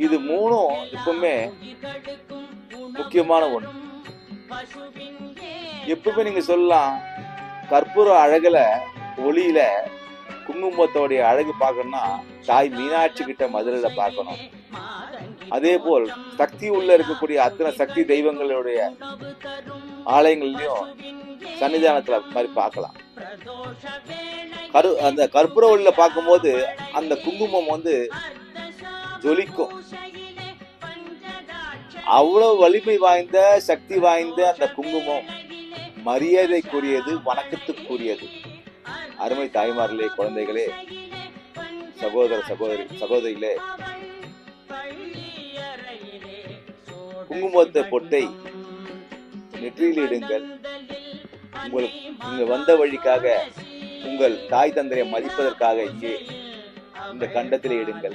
இது மூணும் எப்பவுமே முக்கியமான ஒண்ணு. எப்பவுமே நீங்க சொல்லலாம், கற்பூர அழகுல ஒளியில குங்குமத்தோடைய அழகு பார்க்கணும்னா தாய் மீனாட்சி கிட்ட மதுரையில பார்க்கணும். அதே போல் சக்தி உள்ள இருக்கக்கூடிய அத்தனை சக்தி தெய்வங்களுடைய ஆலயங்கள்லயும் சன்னிதானத்துல மாதிரி பார்க்கலாம். அந்த கற்பூர ஒளியில பார்க்கும்போது அந்த குங்குமம் ஜொலிக்கும். அவ்வளவு வலிமை வாய்ந்த சக்தி வாய்ந்த அந்த குங்குமம் மரியாதைக்குரியது, வணக்கத்துக்குரியது. அருமை தாய்மார்களே, குழந்தைகளே, சகோதர சகோதரிகளே, குங்குமத்தை பொட்டை நெற்றியில் இடுங்கள். உங்களுக்கு இங்க வந்த வழிக்காக, உங்கள் தாய் தந்தையை மதிப்பதற்காக இங்கே இந்த கண்டத்திலே இடுங்கள்.